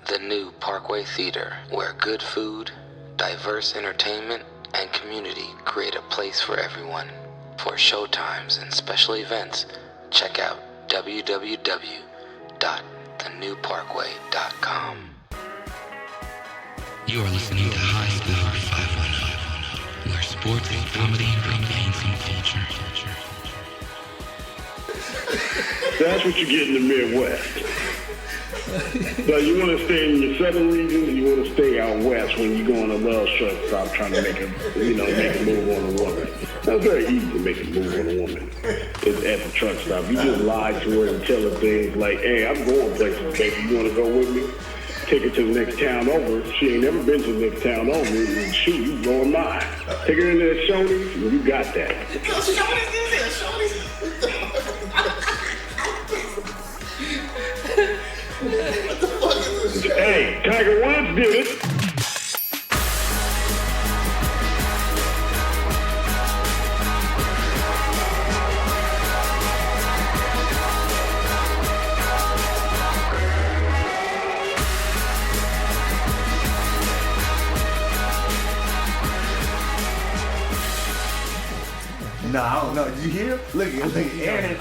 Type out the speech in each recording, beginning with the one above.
the new Parkway Theater, where good food, diverse entertainment, and community create a place for everyone. For showtimes and special events, check out www.thenewparkway.com. You are listening to High Score 510, where sports, comedy, breakdance, and culture. That's what you get in the Midwest. So you want to stay in your southern regions, you want to stay out west when you go on a love truck stop trying to make a move on a woman. That's very easy to make a move on a woman. It's at the truck stop. You just lie to her and tell her things like, hey, I'm going places, baby. You want to go with me? Take her to the next town over. She ain't never been to the next town over. And shoot, you going mine. Take her into that Shoney's, and you got that. Hey, Tiger Woods did it. No, I don't know. Did you hear? Look, Aaron.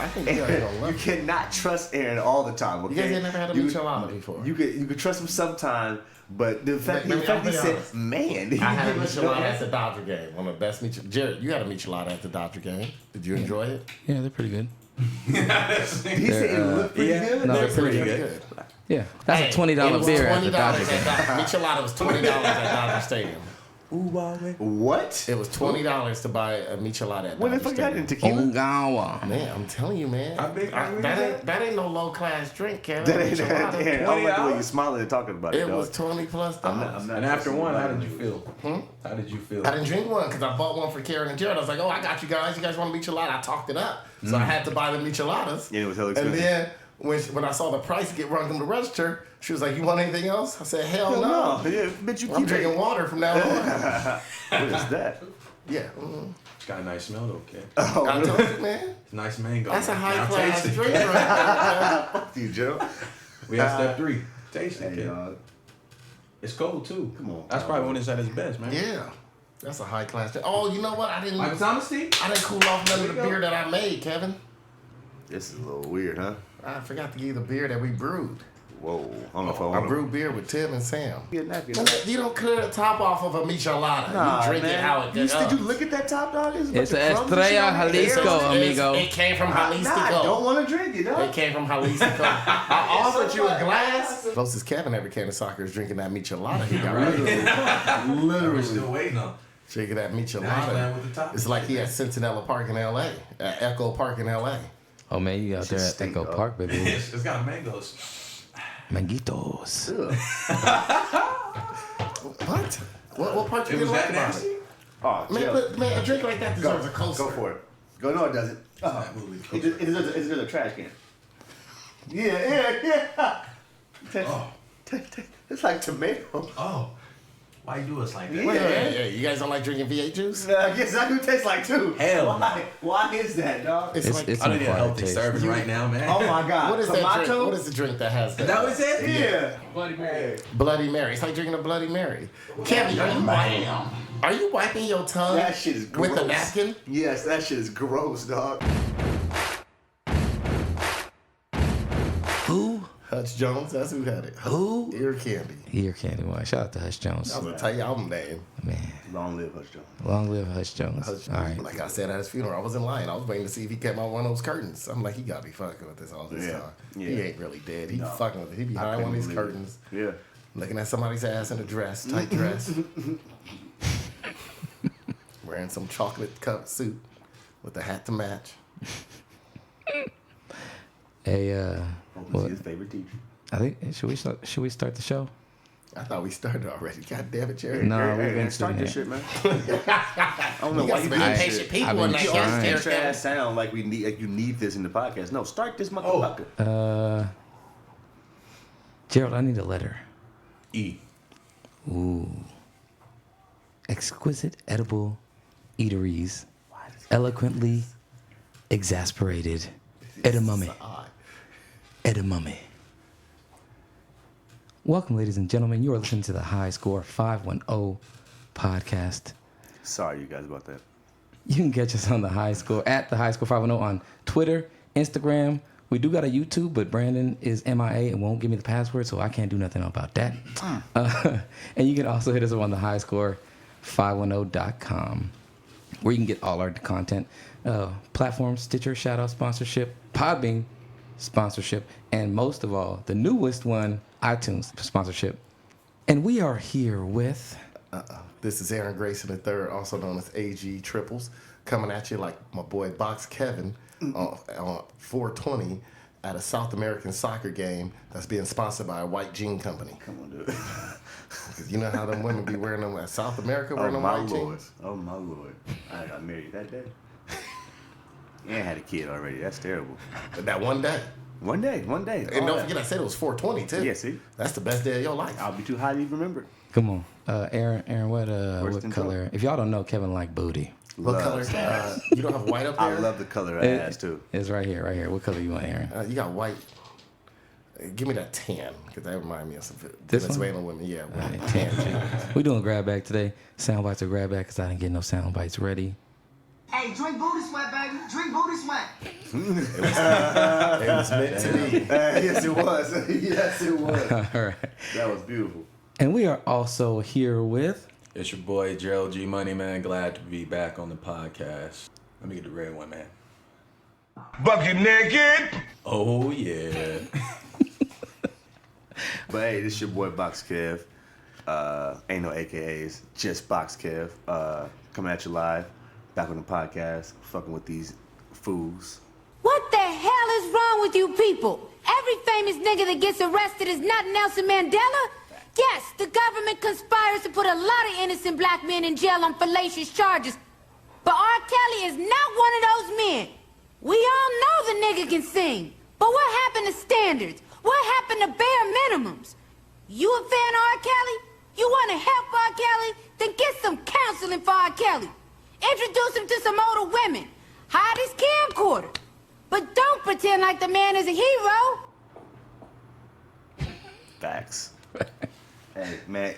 You cannot trust Aaron all the time. Okay? You guys ain't never had a michelada before. You could trust him sometime, but the fact he said, man, I had a michelada at the Dodger game. One of the best micheladas. Jared, you had a michelada at the Dodger game. Did you enjoy it? Yeah, they're pretty good. He said it looked pretty good. No, they're pretty good. Yeah, that's a $20 beer at the Dodger game. Michelada was $20 at Dodger Stadium. What? It was $20 to buy a michelada at When the Dodger fuck got Stadium. in tequila? Man, I'm telling you, man. That ain't no low class drink, Kevin. That ain't Aaron. I don't like the way you smiling and talking about it. It was $20+. And after one, how did you feel? How did you feel? I didn't drink one because I bought one for Karen and Gerald. I was like, oh, I got you guys. You guys want a michelada? I talked it up. So I had to buy the micheladas. Yeah, it was hella expensive. And then when I saw the price get rung from the register, she was like, you want anything else? I said, hell no. Yeah, bitch, you I'm keep drinking water from now on. What is that? Yeah. It's got a nice smell though, Kev. Oh, I told you, man. It's nice mango. That's a Now high class taste it. drink right there. Fuck you, Joe. We have step 3. Taste it, Hey, Kev. It's cold too. Come on. That's probably when it's at its best, man. Yeah. That's a high class drink. Oh, you know what? I didn't honesty? cool off none of the beer that I made, Kevin. This is a little weird, huh? I forgot to give you the beer that we brewed. Whoa. On the phone. I brewed beer with Tim and Sam. You don't clear the top off of a michelada. Nah, you drink man. it how it goes. Did you look at that top, dog? It's a Estrella Jalisco, amigo. It came from Jalisco. I don't want to drink it, dog. It came from Jalisco. I offered you a glass. Closest Kevin ever came to soccer is drinking that michelada. He got We're still waiting on. drinking that Now he's playing michelada. with the top. It's like he at Centinela Park in L.A. At Echo Park in L.A. Oh man, you out there at Echo Park, baby. It's got mangoes. Manguitos. What? What part you It didn't was like that about nasty? it? Oh, Man, a drink like that deserves a coaster. Go for it. Go. No, it doesn't. That movie. It deserves a trash can. Yeah. Oh. It's like tomato. Oh. Why you do us like that? Wait, you guys don't like drinking V8 juice? I guess that's what it tastes like too. Hell Why is that, dog? It's like, It's I need a acquired healthy taste. serving right now, man. Oh my God. what is that drink? Tomato? What is the drink that has that? Is that what it says? Yeah. Bloody Mary. Bloody Mary. It's like drinking a Bloody Mary. Kevin, are you wiping your tongue That shit is gross. with a napkin? Yes, that shit is gross, dog. Who? Hutch Jones, that's who had it. Who? Ear Candy. Ear Candy One. Shout out to Hutch Jones. I was gonna tell you album name. Man, Long live Hutch Jones. long live Hutch Jones. Hutch- All right. Like I said at his funeral, I wasn't lying. I was waiting to see if he kept out one of those curtains. I'm like, he gotta be fucking with this all this Yeah. time. Yeah. He ain't really dead. He No. fucking with it. He behind couldn't one of these believe it. curtains, Yeah. looking at somebody's ass in a dress, tight dress, wearing some chocolate cup suit with a hat to match. Hey, Hopefully what? his favorite teacher. I think should we start the show? I thought we started already. God damn it, Jerry. No, Hey, we've been start doing this it. shit, man. I don't know You why got you some do this impatient shit. people I've in been that trying. shit. Extra ass sound like we need, like you need this in the podcast. No, start this motherfucker. Gerald, I need a letter. E. Ooh. Exquisite edible eateries. Eloquently exasperated. Edamame. Edamame. Welcome, ladies and gentlemen. You are listening to the High Score 510 podcast. Sorry, you guys, about that. You can catch us on the High Score at the High Score 510 on Twitter, Instagram. We do got a YouTube, but Brandon is MIA and won't give me the password, so I can't do nothing about that. And you can also hit us up on the High Score 510.com, where you can get all our content. Platforms, Stitcher, Shoutout sponsorship, Podbean sponsorship, and most of all, the newest one, iTunes sponsorship. And we are here with... This is Aaron Grayson III, also known as AG Triples, coming at you like my boy Box Kevin on 420 at a South American soccer game that's being sponsored by a white jean company. Come on, dude. Because you know how them women be wearing them at South America, wearing them white jeans? Oh, my Lord. I got married that day. And had a kid already. That's terrible. But that one day. One day. And don't forget, I said it was 420, too. Yeah, see? That's the best day of your life. I'll be too high to even remember it. Come on. Aaron, what color? Joke. If y'all don't know, Kevin like booty. What color? You don't have white up there? I love the color I ass, too. It's right here. What color you want, Aaron? You got white. Give me that tan, because that reminds me of some This Venezuelan women. Yeah, Right. tan. We doing grab bag today. Sound bites are grab bag because I didn't get no sound bites ready. Hey, drink booty sweat, baby. Drink booty sweat. It was meant to be. Yes, it was. Yes, it was. All right. That was beautiful. And we are also here with... It's your boy Gerald G Money, man. Glad to be back on the podcast. Let me get the red one, man. Bucket naked. Oh yeah. But hey, this your boy Box Kev. Ain't no AKAs, just Box Kev. Coming at you live, back on the podcast, fucking with these fools. What the hell is wrong with you people? Every famous nigga that gets arrested is not Nelson Mandela? Yes, the government conspires to put a lot of innocent black men in jail on fallacious charges. But R. Kelly is not one of those men. We all know the nigga can sing. But what happened to standards? What happened to bare minimums? You a fan of R. Kelly? You want to help R. Kelly? Then get some counseling for R. Kelly. Introduce him to some older women. Hide his camcorder. But don't pretend like the man is a hero. Facts. Hey, man,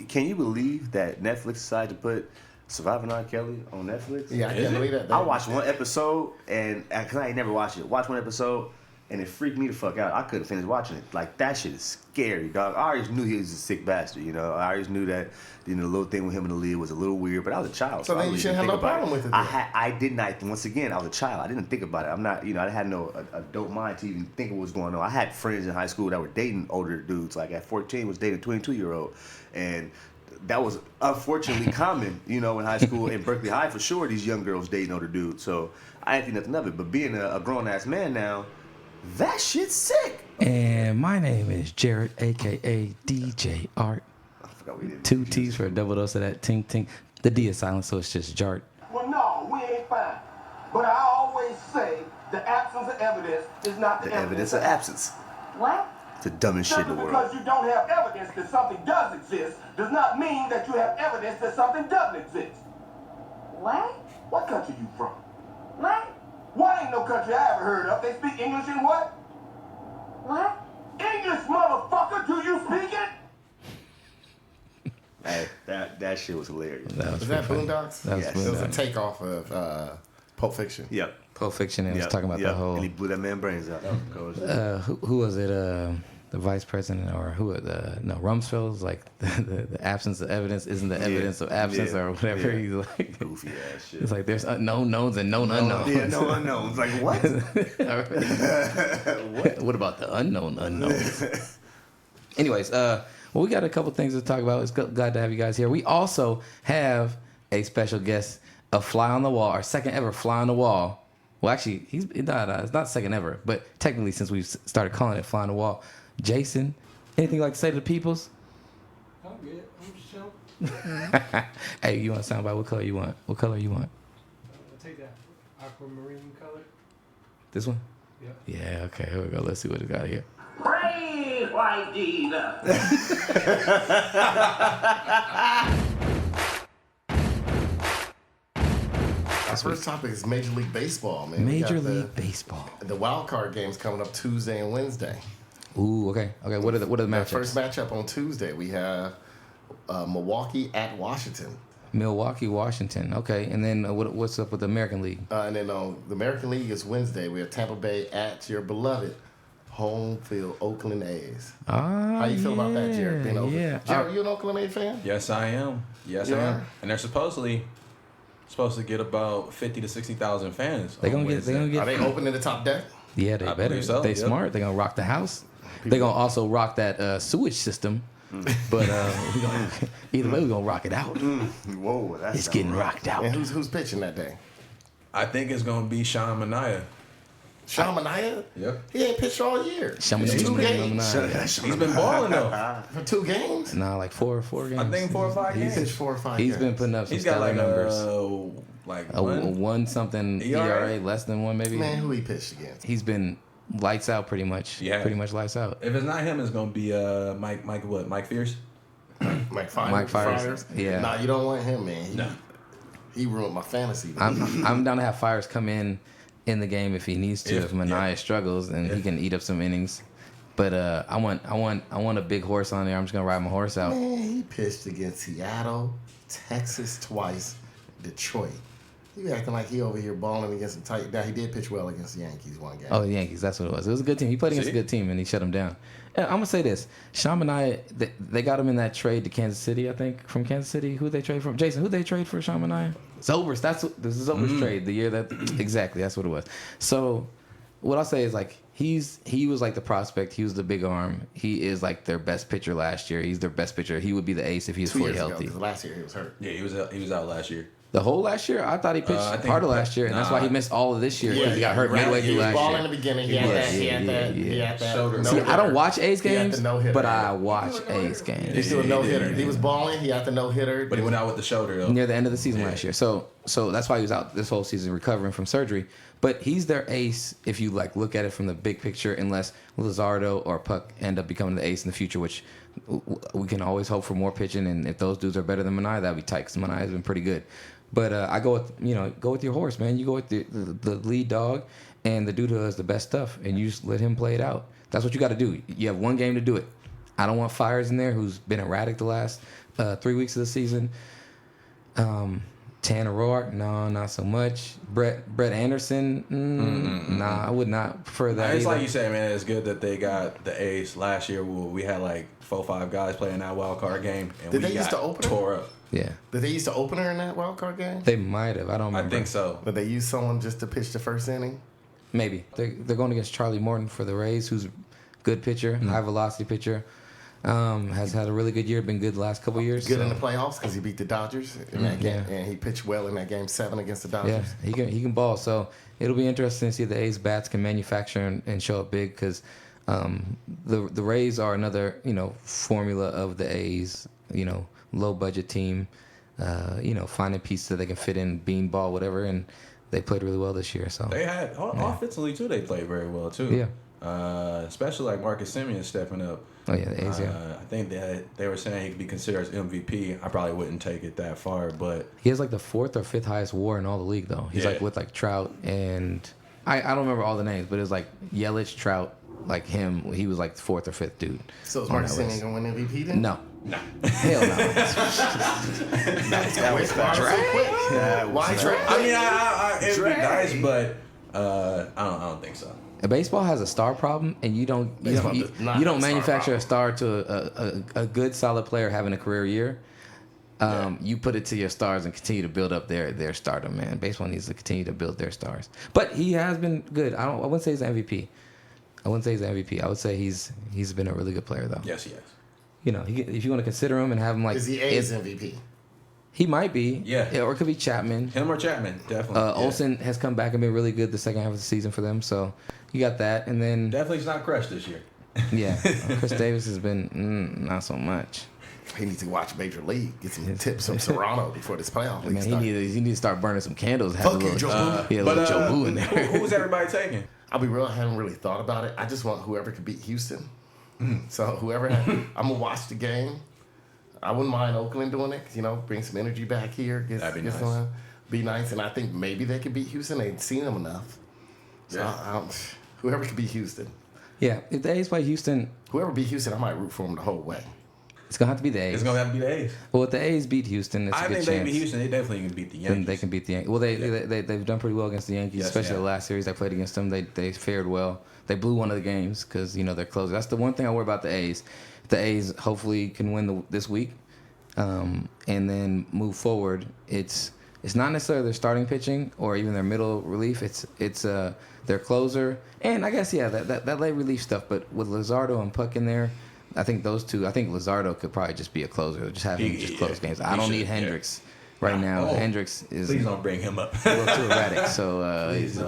can you believe that Netflix decided to put Surviving R. Kelly on Netflix? Yeah, I can't believe that. I watched one episode, and because I ain't never watched it, watched one episode, and it freaked me the fuck out. I couldn't finish watching it. Like, that shit is scary, dog. I always knew he was a sick bastard, you know. I always knew that, you know, the little thing with him in the lead was a little weird, but I was a child. So then I you really shouldn't have didn't no think about problem it. with it then. I did not. Once again, I was a child. I didn't think about it. I'm not, you know, I had no adult mind to even think of what was going on. I had friends in high school that were dating older dudes. Like, at 14, was dating a 22-year-old. And that was unfortunately common, you know, in high school, in Berkeley High for sure, these young girls dating older dudes. So I didn't think nothing of it. But being a grown-ass man now, that shit's sick. And my name is Jared, a.k.a. DJ Art. I forgot we did 2 T's for a double dose of that ting ting. The D is silent, so it's just Jart. Well, no, we ain't fine. But I always say the absence of evidence is not the evidence of absence. What? It's the dumbest shit in the Simply world. because you don't have evidence that something does exist does not mean that you have evidence that something doesn't exist. What? What country you from? What? What ain't no country I ever heard of? They speak English in what? What? English, motherfucker, do you speak it? Hey, that shit was hilarious. Is that Boondocks? That was Yes. It was a Boondocks. takeoff of Pulp Fiction. Yep. Pulp Fiction, and it was Yep. talking about Yep. the whole... And he blew that man's brains out. That was cool. who was it? The vice president, or who? Rumsfeld's like the absence of evidence isn't the evidence of absence, or whatever. Yeah. He's like, Goofy ass shit. it's like there's known knowns and known unknowns. Yeah, no unknowns. Like, what? What about the unknown unknowns? Anyways, well, we got a couple things to talk about. It's glad to have you guys here. We also have a special guest, a fly on the wall, our second ever fly on the wall. Well, actually, it's not second ever, but technically since we started calling it fly on the wall. Jason, anything you'd like to say to the peoples? I'm good. I'm just chilling. Hey, you want to sound about what color you want? What color you want? I'll take that aquamarine color. This one? Yeah. Yeah, okay, here we go. Let's see what it got here. Praise white Jesus. Our first topic is Major League Baseball, man. Major League Baseball. The wild card game's coming up Tuesday and Wednesday. Ooh, okay. What are the The matchups? first matchup on Tuesday, we have Milwaukee at Washington. Milwaukee, Washington. Okay, and then what's up with the American League? And then on the American League is Wednesday. We have Tampa Bay at your beloved home field Oakland A's. How you feel about that, Jared? Being Oakland? Yeah. Jared, you an Oakland A's fan? Yes, I am. Yes, I am. And they're supposed to get about 50 to 60,000 fans. They gonna get. Are they opening the top deck? Yeah, they I better. believe so, They yep. smart. They gonna rock the house. They gonna also rock that sewage system. But either way, we gonna rock it out. Whoa, that's It's getting rocked out. And who's pitching that day? I think it's going to be Sean Manaea. Sean Manaea? Yep. He ain't pitched all year. Sean It's Manaea. 2 games. He's been balling, though. For 2 games? Nah, like four games. I think 4 or 5 He games. pitched 4 or 5 He's games. been putting up some He's got stellar like numbers. like A one. one something ERA, less than one maybe. Man, who he pitched against? He's been lights out pretty much. Yeah. Pretty much lights out. If it's not him, it's going to be Mike Fierce? Mike Fires. Mike Fires. Yeah. Nah, you don't want him, man. He ruined my fantasy. I'm down to have Fires come in the game if he needs to. If Manaea yeah. struggles, then he can eat up some innings. But I want a big horse on there. I'm just gonna ride my horse out. Man, he pitched against Seattle, Texas twice, Detroit. He acting like he over here balling against some tight. Now he did pitch well against the Yankees one game. Oh, the Yankees. That's what it was. It was a good team. He played against a good team and he shut him down. And I'm gonna say this: Sean Manaea, they got him in that trade to Kansas City. I think from Kansas City. Who they trade from? Jason, who they trade for Sean Manaea? Zobrist. This is Zobrist trade. The year that exactly. That's what it was. So what I'll say is like he was like the prospect. He was the big arm. He is like their best pitcher last year. He's their best pitcher. He would be the ace if he was 2 fully years healthy. ago, 'cause last year he was hurt. Yeah, he was out last year. The whole last year, I thought he pitched I think part of last year, and that's why he missed all of this year because he got hurt midway through He was last balling year. in the beginning. He had that. Shoulder. See, I don't watch A's He had games, the no-hitter. but I watch A's games. He's doing no hitter. He was balling. He had the no hitter. But he went out with the shoulder, though. Near the end of the season last year. So that's why he was out this whole season recovering from surgery. But he's their ace if you like look at it from the big picture, unless Luzardo or Puck end up becoming the ace in the future, which we can always hope for more pitching. And if those dudes are better than Manaea, that'd be tight because Manaea has been pretty good. But I go with your horse, man. You go with the lead dog, and the dude who has the best stuff, and you just let him play it out. That's what you got to do. You have one game to do it. I don't want Fires in there, who's been erratic the last 3 weeks of the season. Tanner Roark, no, not so much. Brett Anderson, nah, I would not prefer that. It's either. like you say, man. It's good that they got the ace last year. We had like 4 or 5 guys playing that wild card game, and Did we they used got to open it? tore up. Yeah, Did they use the opener in that wild card game? they might have. I don't remember. I think so. But they used someone just to pitch the first inning? Maybe they're going against Charlie Morton for the Rays, who's a good pitcher, high velocity pitcher. Has had a really good year. Been good the last couple years. Good so. in the playoffs because he beat the Dodgers in that game, and he pitched well in that game 7 against the Dodgers. Yeah, he can ball. So it'll be interesting to see if the A's bats can manufacture and show up big because the Rays are another formula of the A's. Low budget team. Finding pieces that they can fit in, beanball, whatever, and they played really well this year. So They had offensively too. They played very well too. Yeah. Especially like Marcus Semien stepping up. Oh yeah, the A's. I think that they were saying he could be considered as MVP. I probably wouldn't take it that far, but He has like the 4th or 5th highest WAR in all the league though. He's like with like Trout and I don't remember all the names, but it was like Yelich, Trout, like him. He was like the 4th or 5th dude. So is Marcus Semien going to win MVP then? No. Hell no. Why draft? I mean, it'd be nice, but I don't think so. Baseball has a star problem, and you don't manufacture a star to a good solid player having a career year. You put it to your stars and continue to build up their stardom, man. Baseball needs to continue to build their stars. But he has been good. I wouldn't say he's an MVP. I wouldn't say he's an MVP. I would say he's been a really good player though. Yes, he has. If you want to consider him and have him like, Is he A's MVP? He might be. Yeah. Or it could be Chapman. Him or Chapman, definitely. Olsen has come back and been really good the second half of the season for them. So you got that, and then Definitely he's not crushed this year. yeah, Chris Davis has been not so much. He needs to watch Major League, get some tips from Serrano before this playoff league Man, starts. he needs to start burning some candles. Have Fuck a you, little, Joe Boo. a little Joe Boo in there. Who's everybody taking? I'll be real, I haven't really thought about it. I just want whoever could beat Houston. So whoever, I'm going to watch the game. I wouldn't mind Oakland doing it, bring some energy back here. That'd be nice. Be nice, and I think maybe they could beat Houston. They ain't seen them enough. So Yeah. whoever could beat Houston. Yeah, if the A's play Houston, Whoever beat Houston, I might root for them the whole way. it's gonna have to be the A's. It's gonna have to be the A's. Well, if the A's beat Houston, it's a I good think chance. they beat Houston. They definitely can beat the Then Yankees. they can beat the Yankees. Well, they've done pretty well against the Yankees, Yes, especially yeah. the last series I played against them. They fared well. They blew one of the games because they're close. That's the one thing I worry about the A's. The A's hopefully can win this week, and then move forward. It's not necessarily their starting pitching or even their middle relief. It's their closer and I guess that late relief stuff. But with Luzardo and Puck in there, I think those two. I think Luzardo could probably just be a closer. Just have him close games. I don't need Hendricks right now. Hendricks is Please don't bring him up. a little too erratic. So he's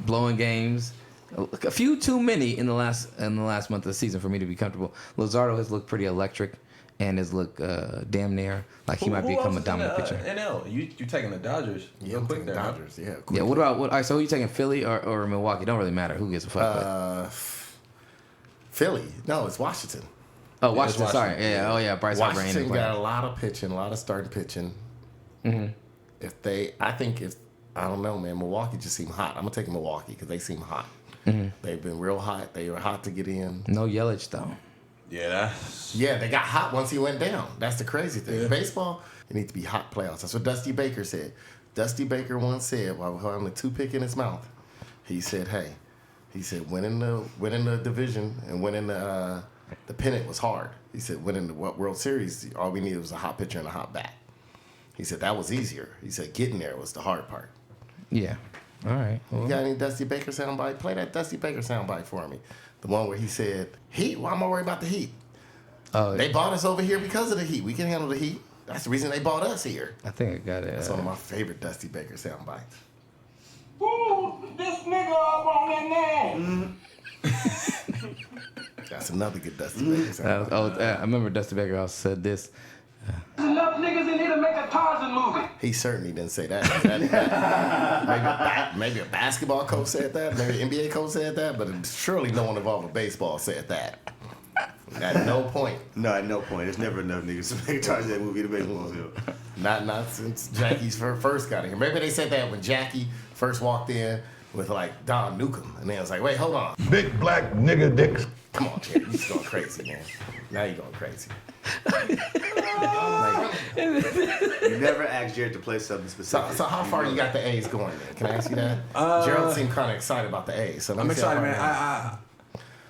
blowing games. A few too many in the last month of the season for me to be comfortable. Luzardo has looked pretty electric and has looked damn near like he might become a dominant pitcher. NL, you taking the Dodgers? Yeah, real I'm quick taking there, huh? Dodgers. Yeah. Yeah. What about what? All right, so who you taking, Philly or Milwaukee? Don't really matter. Who gives a fuck? Philly. No, it's Washington. Oh, Washington. it's Sorry. Washington. Yeah. Oh, yeah. Bryce Harper ain't Washington playing. got a lot of pitching, a lot of starting pitching. I don't know, man. Milwaukee just seem hot. I'm gonna take Milwaukee because they seem hot. They've been real hot. They were hot to get in. No Yelich though. Yeah, they got hot once he went down. That's the crazy thing. Baseball, it needs to be hot playoffs. That's what Dusty Baker said. Dusty Baker once said, while having a toothpick in his mouth, he said, winning the division and winning the pennant was hard. He said, winning the World Series, all we needed was a hot pitcher and a hot bat. He said that was easier. He said getting there was the hard part. Yeah. All right. Well, You got any Dusty Baker soundbite? Play that Dusty Baker soundbite for me. The one where he said, Heat? Why am I worried about the Heat? They bought us over here because of the Heat. We can handle the Heat. That's the reason they bought us here. I think I got it. That's one of my favorite Dusty Baker sound bites. Ooh, this nigga up on that man. That's another good Dusty Baker sound bite. I remember Dusty Baker also said this. There's enough niggas in here to make a Tarzan movie. He certainly didn't say that. Maybe a basketball coach said that. Maybe an NBA coach said that. But surely no one involved with baseball said that. At no point. No, at no point. There's never enough niggas to make Tarzan movie to baseball field. Not since Jackie's first got in here. Maybe they said that when Jackie first walked in with like Don Newcomb. And then I was like, wait, hold on. Big black nigga dicks. Come on, Jerry. You're just going crazy, man. Now you're going crazy. You never asked Jared to play something specific. So how far you got the A's going, man? Can I ask you that? Gerald seemed kind of excited about the A's. So I'm excited, man.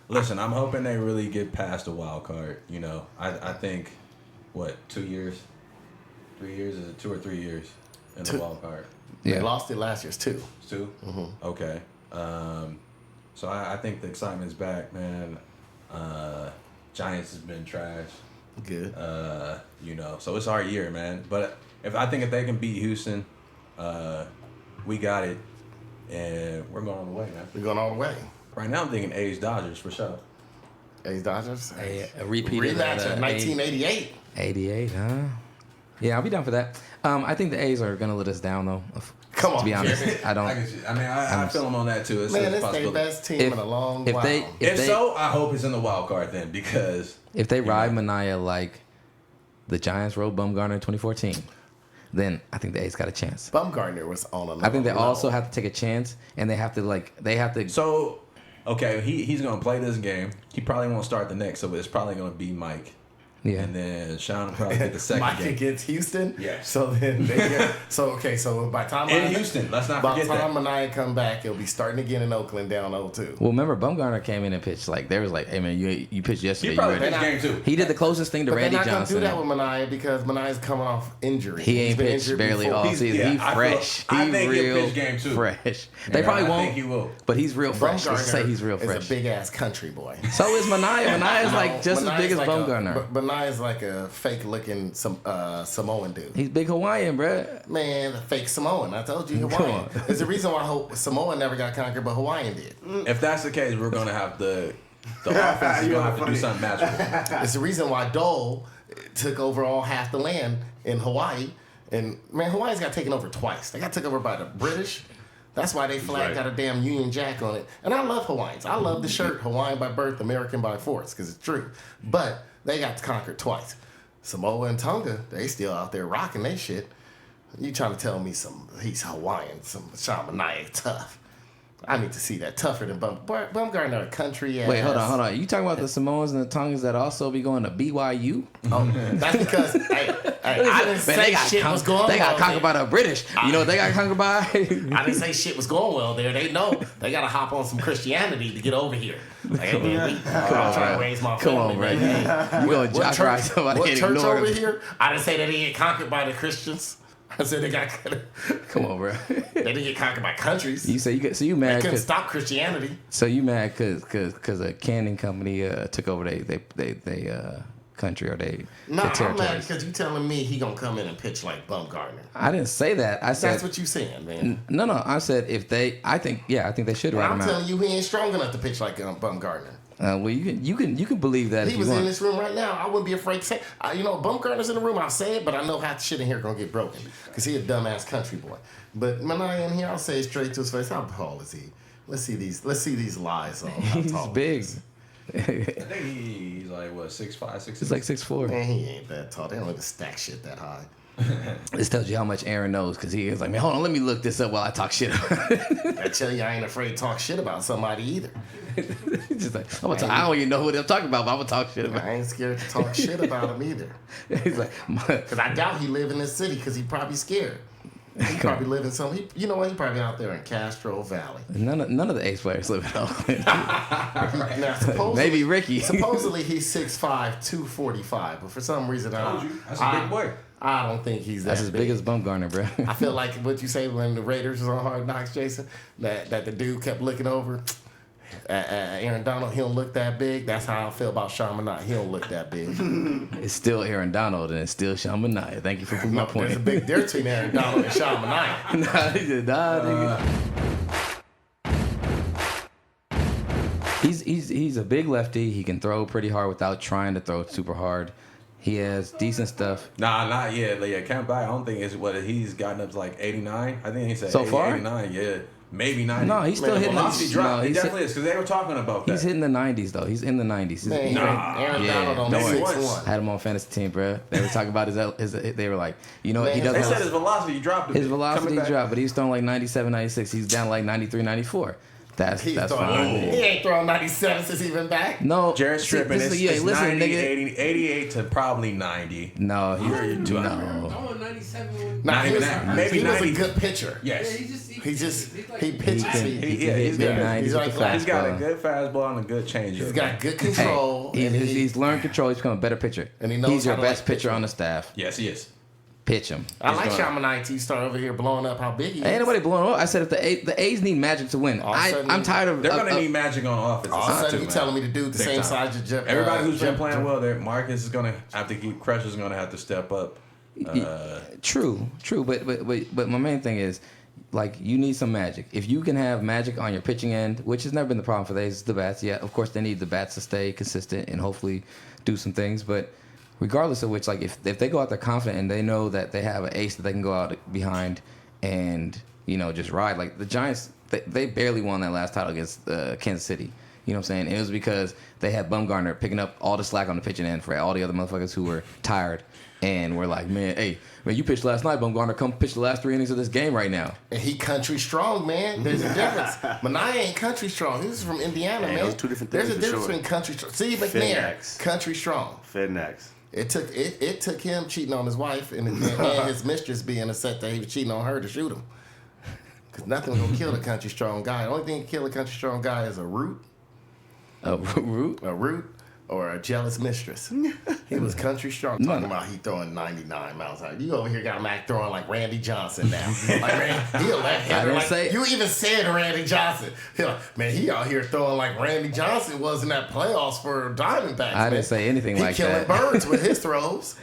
Listen, I'm hoping they really get past the wild card. I think, 2 years? 3 years? Is it 2 or 3 years in the wild card? They lost it last year, 2. 2? Mm-hmm. Okay. So I think the excitement's back, man. Giants has been trash. Good. So it's our year, man. But if they can beat Houston, we got it, and we're going all the way, man. We're going all the way. Right now, I'm thinking A's Dodgers for sure. A's Dodgers. A repeat rematch of 1988. 88, huh? Yeah, I'll be down for that. I think the A's are gonna let us down though. Come on, to be honest, Jerry. I don't. I feel them on that too. It's their best team in a long while. I hope it's in the wild card then, because if they ride Mania like the Giants rode Bumgarner in 2014, then I think the A's got a chance. Bumgarner was on another I think they level. also have to take a chance, and they have to. So, okay, he's gonna play this game. He probably won't start the next, so it's probably gonna be Mike. Yeah. And then Sean will probably get the second Mike game. against Houston? Yeah. So then they get, so by the time in Houston, let's not forget that. By the time Mania come back, he'll be starting again in Oakland down 0-2. Well, remember Bumgarner came in and pitched there was hey man, you pitched yesterday. He probably pitched game too. He did the closest thing to Randy Johnson. Johnson. They're not gonna do that with Mania because Mania's coming off injury. He ain't pitched barely all season. He's fresh. I think he'll pitch game 2. Fresh. They probably won't. I think he will. But he's real fresh. Let's say he's real fresh. He's a big ass country boy. So is Mania. Mania's just as big as Bumgarner. Mania's like a fake looking Samoan dude. He's big Hawaiian, bruh. Man, the fake Samoan. I told you Hawaiian. There's a reason why Samoa never got conquered, but Hawaiian did. If that's the case, we're gonna have the offense is gonna have to do something magical. It's the reason why Dole took over half the land in Hawaii. And man, Hawaii's got taken over twice. They got taken over by the British. That's why they flag got a damn Union Jack on it. And I love Hawaiians. I love the shirt, Hawaiian by birth, American by force, because it's true. But they got conquered twice. Samoa and Tonga, they still out there rocking they shit. You trying to tell me he's Hawaiian, some Sean Mania tough. I need to see that. Tougher than Bumgarner, a country ass. Wait, hold on. You talking about the Samoans and the Tongans that also be going to BYU? Oh, that's because I didn't say shit was going well. They got conquered by the British. You know what they got conquered by? I didn't say shit was going well there. They know they got to hop on some Christianity to get over here. Like, I'm trying to raise my family. Come on, bro. You gonna jock ride somebody? What church over here? I didn't say that they get conquered by the Christians. I said they got. Come on, bro. They didn't get conquered by countries. You say you mad? They couldn't stop Christianity. So you mad because a canning company took over they country or they No, I'm mad because you telling me he gonna come in and pitch like Bumgarner. I didn't say that. I said that's what you saying, man. No. I said I think they should write him out. I'm telling you, he ain't strong enough to pitch like Bumgarner. Well, you can believe that. He was in this room right now. I wouldn't be afraid to say. Bumgarner's in the room. I'll say it, but I know half the shit in here gonna get broken because he a dumbass country boy. But when I in here, I'll say it straight to his face. How tall is he? Let's see these lies on. He's big. I think he's like what 6'5", 6'6". He's like 6'4". Man, he ain't that tall. They don't even stack shit that high. This tells you how much Aaron knows because he is like, man, hold on, let me look this up while I talk shit about it. I tell you, I ain't afraid to talk shit about somebody either. Just like, I don't even know who they're talking about, but I'm gonna talk shit about. I ain't scared to talk shit about him either. He's like, because I doubt he live in this city because he probably scared. He probably live in some. He probably out there in Castro Valley. None of the A's players live in Oakland. Now, maybe Ricky. Supposedly he's 6'5", 245, but for some reason that's a big boy. I don't think he's that That's as big as Bumgarner, bro. I feel like what you say when the Raiders was on Hard Knocks, Jason, that the dude kept looking over. Aaron Donald, he don't look that big. That's how I feel about Sean Manaea. He don't look that big. It's still Aaron Donald and it's still Sean Manaea. Thank you for proving my point. There's a big difference between Aaron Donald and Sean Manaea. He's a big lefty. He can throw pretty hard without trying to throw super hard. He has decent stuff. Nah, not yet. Like, Camp I don't think it's what he's gotten up to like 89. I think he said so 80, far? 89. Yeah. Maybe 90. No, he's still hitting. Velocity drop. He definitely is because they were talking about that. He's hitting the 90s though. He's in the 90s. Man, Aaron Donald on 6'1". Had him on fantasy team, bro. They were talking about his. They were like, you know, he doesn't. They said his velocity dropped. His velocity dropped, but he was throwing like 97, 96. He's down like 93, 94. That's fine. He ain't throwing 97 since he been back. No, Jared's tripping. It's 90, nigga. 88 to probably 90. No, you're no. I want 97. Not even that. Maybe he 90. was a good pitcher. Yes. Yeah, he pitches. He's got a good fastball and a good changeup. He's got good control. Hey, he's learned control. He's become a better pitcher. And he knows he's your how to best pitcher on the staff. Yes, he is. Pitch him. I like Sean Manaea. He start over here blowing up how big he is. Ain't nobody blowing up. I said if the A's need Magic to win. I'm tired of. They're gonna need Magic on offense. All of a sudden, you telling me to do the same size as Jeff. Everybody who's been playing well, Marcus is gonna have to keep. Crusher's gonna have to step up. True, but my main thing is, like, you need some magic. If you can have magic on your pitching end, which has never been the problem for the A's, the bats. Yeah, of course they need the bats to stay consistent and hopefully do some things. But regardless of which, like, if they go out there confident and they know that they have an ace that they can go out behind and just ride. Like the Giants, they barely won that last title against Kansas City. You know what I'm saying? It was because they had Bumgarner picking up all the slack on the pitching end for all the other motherfuckers who were tired. And we're like, man, you pitched last night, Bumgarner. Come pitch the last 3 innings of this game right now. And he country strong, man. There's a difference. Manaea ain't country strong. He's from Indiana, man. Those two different things. There's a difference between country strong. Steve McNair, country strong. FedNex. It took him cheating on his wife and his mistress being upset that he was cheating on her to shoot him. Because nothing's going to kill the country strong guy. The only thing that kill a country strong guy is a root. A root? A root or a jealous mistress. He was country strong. Talking about he throwing 99 miles an hour. You over here got Mac throwing like Randy Johnson now. He'll let him. You even said Randy Johnson. He out here throwing like Randy Johnson was in that playoffs for Diamondbacks. I didn't say anything like that. He killing birds with his throws.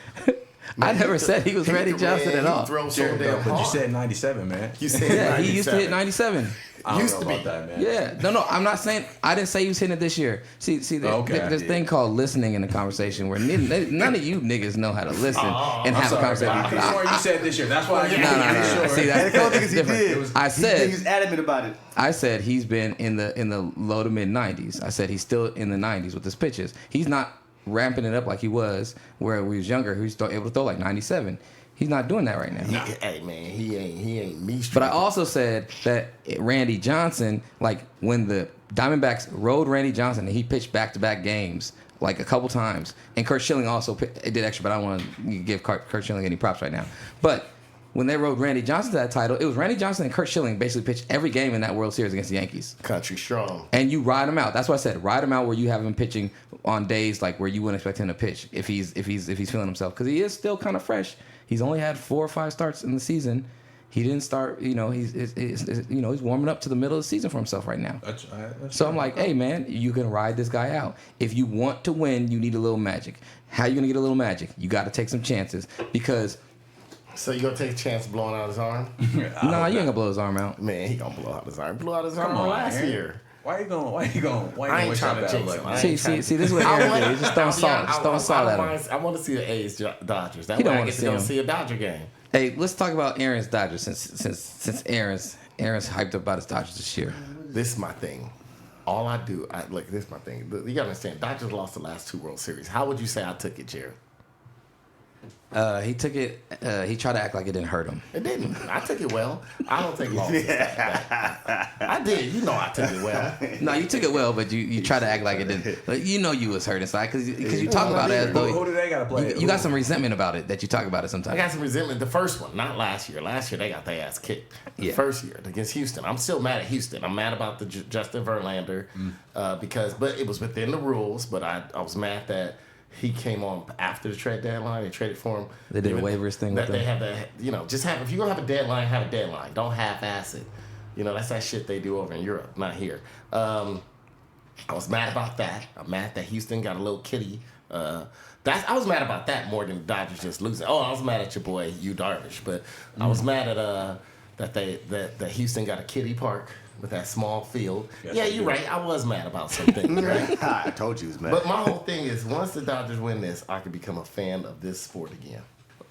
I never said he was Randy Johnson at all. But you said 97, man. You said 97. He used to hit 97. Used to be that, man. Yeah, no, I'm not saying. I didn't say he was hitting it this year. See, there's a thing called listening in a conversation where none of you niggas know how to listen and have a conversation. I'm sorry you said this year. That's why. No. See, that's different. I said he's adamant about it. I said he's been in the low to mid 90s. I said he's still in the 90s with his pitches. He's not ramping it up like he was where we was younger. He was able to throw like 97. He's not doing that right now. Hey man, he ain't me. But I also said that Randy Johnson, like when the Diamondbacks rode Randy Johnson and he pitched back-to-back games like a couple times, and Curt Schilling also did extra, but I don't want to give Curt Schilling any props right now. But when they rode Randy Johnson to that title, it was Randy Johnson and Curt Schilling basically pitched every game in that World Series against the Yankees. Country strong. And you ride him out. That's what I said. Ride him out where you have him pitching on days like where you wouldn't expect him to pitch if he's feeling himself, because he is still kind of fresh. He's only had 4 or 5 starts in the season. He didn't start. He's warming up to the middle of the season for himself right now. So I'm like, hey man, you can ride this guy out. If you want to win, you need a little magic. How you gonna get a little magic? You got to take some chances because. So you gonna take a chance of blowing out his arm? Nah, you ain't gonna blow his arm out. Man, he gonna blow out his arm. Blew out his arm last year. Why you going? I ain't trying to jinx him. See, this is what Aaron did. He just throwing salt at him. I want to see the A's Dodgers. That He way don't I want get to to go see see a Dodger game. Hey, let's talk about Aaron's Dodgers since Aaron's hyped up about his Dodgers this year. This is my thing. All I do, this is my thing. You gotta understand, Dodgers lost the last 2 World Series. How would you say I took it, Jared? He took it. He tried to act like it didn't hurt him. It didn't. I took it well. I don't take losses. I did. You know I took it well. No, you took it well, but you tried to act like it didn't. Like, you know you was hurt inside because you talk about it as though who do they got to play? You got some resentment about it that you talk about it sometimes. I got some resentment. The first one, not last year. Last year they got their ass kicked. The first year against Houston. I'm still mad at Houston. I'm mad about the Justin Verlander but it was within the rules. But I was mad that he came on after the trade deadline. They traded for him. They did a waivers thing with him. They have that, if you're going to have a deadline, have a deadline. Don't half-ass it. That's that shit they do over in Europe, not here. I was mad about that. I'm mad that Houston got a little kitty. I was mad about that more than the Dodgers just losing. Oh, I was mad at your boy, Yu Darvish. But I was mad at that Houston got a kiddie park with that small field. Yes, you're right. I was mad about some things, right? I told you he was mad. But my whole thing is, once the Dodgers win this, I could become a fan of this sport again.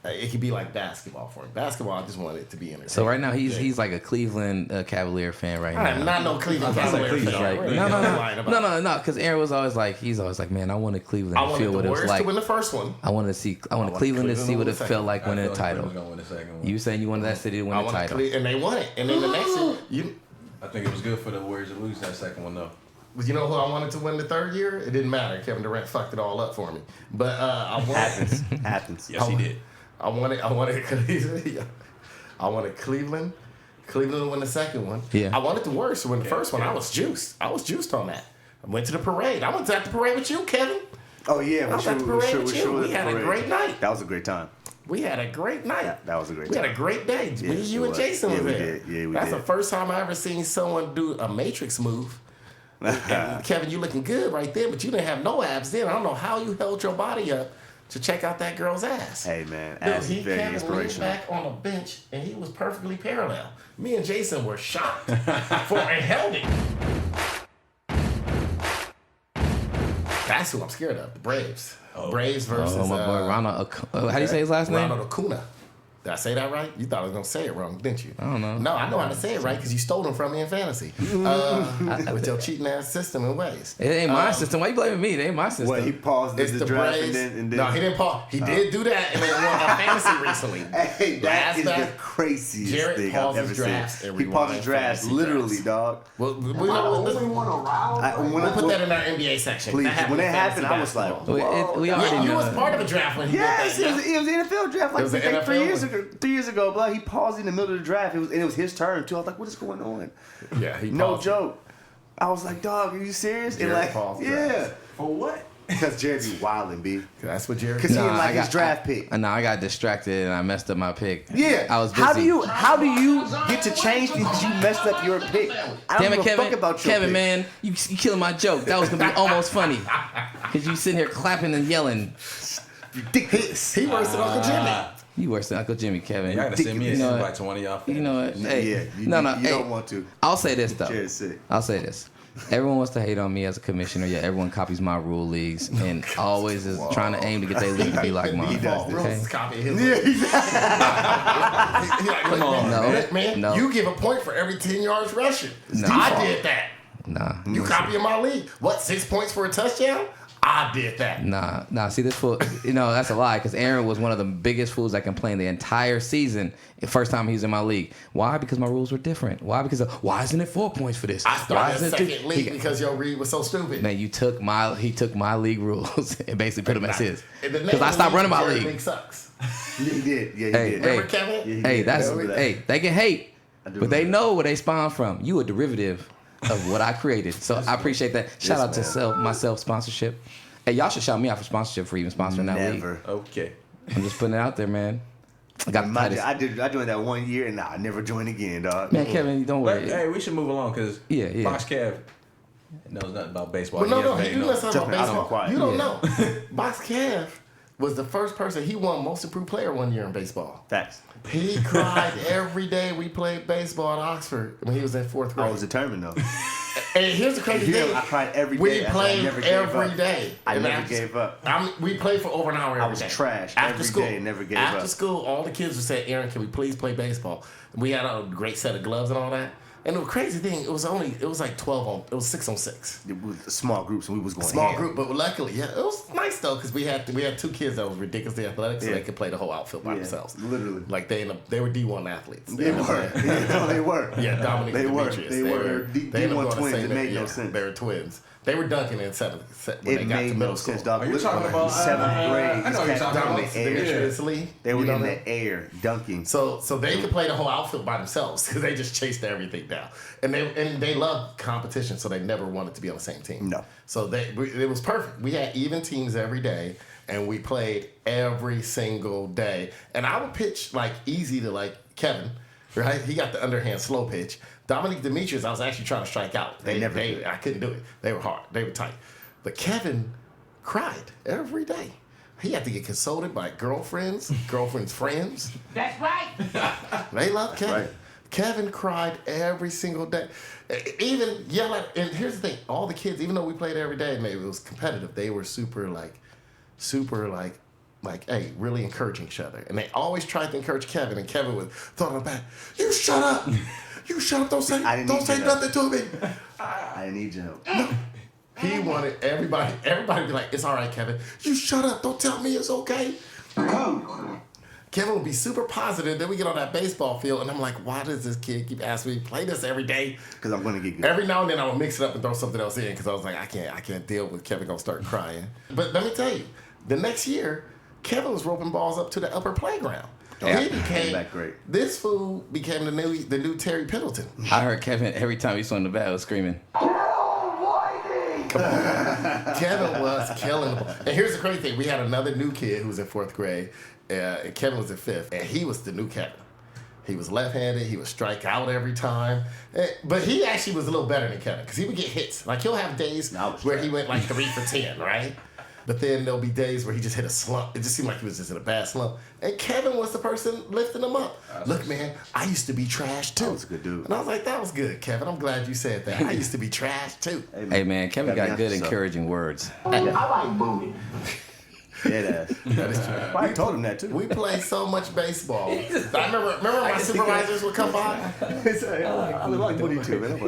It could be like basketball for him. Basketball, I just want it to be entertaining. So right now he's like a Cleveland Cavalier fan right now. I'm not no Cleveland Cavalier fan. No, because Aaron was always like, man, I wanted Cleveland to feel what it was like. To win the first one. I wanted Cleveland to see what it felt like winning a title. You saying you wanted that city to win a title, and they won it. And then the next year, I think it was good for the Warriors to lose that second one though. But you know who I wanted to win the third year? It didn't matter. Kevin Durant fucked it all up for me. But I wanted happens. Yes, he did. I wanted Cleveland. I wanted Cleveland to win the second one. Yeah. I wanted the Warriors to win the first one. I was juiced. I was juiced on that. I went to the parade. I went to the parade with you, Kevin. Oh yeah, I was at the parade with you. We had a great night. That was a great time. We had a great night. Yeah, that was a great We time. had a great day. Yes, You and Jason yeah, was we there. did. Yeah, we That's did. the first time I ever seen someone do a Matrix move. And Kevin, you looking good right there, but you didn't have no abs then. I don't know how you held your body up to check out that girl's ass. Hey man, ass is very Kevin inspirational. leaned back on a bench and he was perfectly parallel. Me and Jason were shocked and held it. That's who I'm scared of. The Braves. Braves versus my boy Ronald. How do you say his last name? Ronald Acuna. Did I say that right? You thought I was going to say it wrong, didn't you? I don't know. No, I know how to say it right because you stole them from me in fantasy. With your cheating ass system and ways. It ain't my system. Why you blaming me? It ain't my system. What, he paused It's the the draft Braves. and then No, he didn't pause. He did do that and then won a fantasy recently. Hey, that is the Last craziest Jared thing I've paused ever his seen. drafts and He paused rewind his drafts fantasy literally, drafts. dog. Well, we Am I the only one around? We'll put that in our NBA section. Please, That when in it happened, fantasy I was like, basketball. We already You know. was part of a draft when he yes, did that. it was an NFL draft It was an NFL 3 years ago. 3 years ago, bro. He paused in the middle of the draft. It was his turn too. I was like, what is going on? Yeah, he No paused. joke. I was like, dog, are you serious? And Jared like, paused yeah. drafts. For what? Because Jared be wildin', B. That's what Jared Because he did. didn't like his draft pick. I got distracted and I messed up my pick. Yeah. I was busy. How do you get to change things because you messed up your pick? I don't Damn it, give a Kevin. fuck about your Kevin, pick. man, you killing my joke. That was gonna be almost funny. Cause you sitting here clapping and yelling. Ridiculous. He worse than Uncle Jimmy. You worse than Uncle Jimmy, Kevin. Y'all gotta send me a You know invite to one of y'all. You know what? Hey, Yeah, you hey, don't want to. I'll say this though. Jared's sick. I'll say this. Everyone wants to hate on me as a commissioner, yet everyone copies my rule leagues and always is trying to aim to get their league to be like mine. He does this. Okay? Rules copy his. Yeah, exactly. Come on, man. no. You give a point for every 10 yards rushing. No. I did that. Nah. You copy in my league. What, 6 points for a touchdown? I did that. Nah. See, this fool, that's a lie because Aaron was one of the biggest fools that complained the entire season. The first time he was in my league. Why? Because my rules were different. Why? Because why isn't it 4 points for this? I started a second league because your read was so stupid. Man, he took my league rules and basically put them as his. Because I stopped running my league. League sucks. He did. Yeah, he did. Remember Kevin? They can hate, but they know where they spawn from. You a derivative of what I created. So I appreciate that. Shout out to my self-sponsorship. Hey, y'all should shout me out for sponsorship for even sponsoring that league. Okay. I'm just putting it out there, man. I joined that 1 year and I never joined again, dog. Man, Kevin, don't worry. Hey, we should move along because Box Kev knows nothing about baseball. No, he knows nothing about baseball. You don't know. Yeah. Box Kev was the first person. He won Most Improved Player 1 year in baseball. Facts. He cried every day we played baseball at Oxford when he was in 4th grade. I was determined though. And here's the crazy thing. I cried every day. We played every day. I never gave up. We played for over an hour every day. I was trash every day and never gave up. After school, all the kids would say, Aaron, can we please play baseball? We had a great set of gloves and all that. And the crazy thing, it was like 6 on 6. It was a small groups and we was going Small group, but luckily, it was nice though because we had 2 kids that was ridiculously athletic, so they could play the whole outfield by themselves. Literally, like they were D1 athletes. They were. They were. Yeah, Dominic. They were. Demetrius. They were D1 twins. It made no sense. They were twins. They were dunking in 7th when they got to middle school. Dog. You're talking about 7th grade. I know you're talking about Demetrius Lee. They were in the air dunking. So they could play the whole outfield by themselves because they just chased everything down. And they loved competition, so they never wanted to be on the same team. No. So it was perfect. We had even teams every day, and we played every single day. And I would pitch like easy to like Kevin, right? He got the underhand slow pitch. Dominic Demetrius, I was actually trying to strike out. I couldn't do it. They were hard. They were tight. But Kevin cried every day. He had to get consulted by girlfriends' friends. That's right. They love Kevin. Right. Kevin cried every single day. Even yelling. And here's the thing. All the kids, even though we played every day, maybe it was competitive, they were super, hey, really encouraging each other. And they always tried to encourage Kevin. And Kevin would throw them back. You shut up. You shut up. Don't say nothing to me. I need your help. No. He wanted everybody to be like, it's all right, Kevin. You shut up. Don't tell me it's okay. Kevin would be super positive. Then we get on that baseball field, and I'm like, why does this kid keep asking me to play this every day? Because I'm going to get good. Every now and then I would mix it up and throw something else in because I was like, I can't deal with Kevin going to start crying. But let me tell you, the next year, Kevin was roping balls up to the upper playground. He became this fool became the new Terry Pendleton. I heard Kevin every time he swung the bat was screaming. Come on. Kevin was killing the ball. And here's the crazy thing: we had another new kid who was in 4th grade. And Kevin was in 5th, and he was the new Kevin. He was left-handed. He would strike out every time. But he actually was a little better than Kevin because he would get hits. Like he'll have days where he went like 3 for 10, right? But then there'll be days where he just hit a slump. It just seemed like he was just in a bad slump. And Kevin was the person lifting him up. Look, man, I used to be trash too. That was a good dude. And I was like, that was good, Kevin. I'm glad you said that. I used to be trash too. Hey, man, Kevin got good encouraging words. I like booty. That is true. I told him that too. We played so much baseball. I remember my supervisors would come by. I like booty too, man.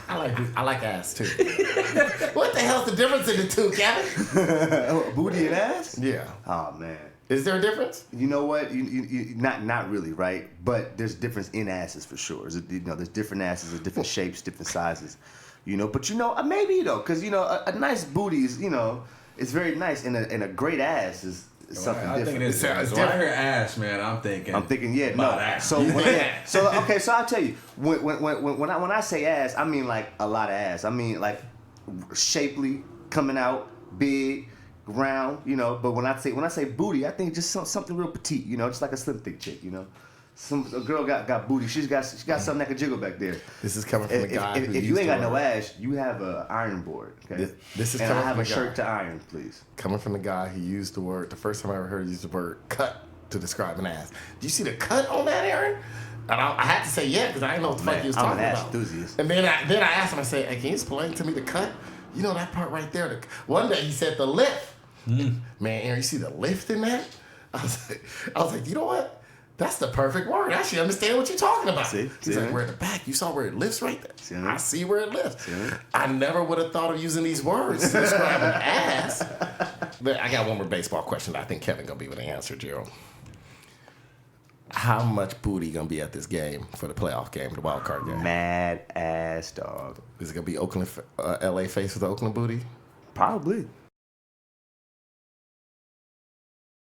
I like ass too. What the hell's the difference in the two, Kevin? Booty and ass? Yeah. Oh man. Is there a difference? You know what? You not really, right? But there's difference in asses for sure. There's different asses, there's different shapes, different sizes. But maybe because a nice booty is it's very nice, and a great ass is something different. I think it is. When I hear ass, man, I'm thinking ass. So I'll tell you when I say ass, I mean like a lot of ass. I mean like shapely, coming out, big, round. But when I say booty, I think just something real petite. Just like a slim thick chick. A girl got booty. She got something that can jiggle back there. This is coming from a guy. If you ain't got no ass, you have an iron board. Okay. This is and coming I have from a shirt to iron, please. Coming from the guy who used the word. The first time I ever heard use the word "cut" to describe an ass. Do you see the cut on that, Aaron? And I had to say yeah because I didn't know what the fuck he was talking about. I'm an ass enthusiast. And then I asked him. I said, "Hey, can you explain to me the cut? You know that part right there." One day he said the lift. Man, Aaron, you see the lift in that? I was like, you know what? That's the perfect word. I actually understand what you're talking about. See? He's like, See? we're in the back. You saw where it lifts right there? See? I see where it lifts. See? I never would have thought of using these words to describe an ass. But I got one more baseball question that I think Kevin going to be able to answer, Gerald. How much booty going to be at this game for the playoff game, the wild card game? Mad ass dog. Is it going to be Oakland, LA face with the Oakland booty? Probably.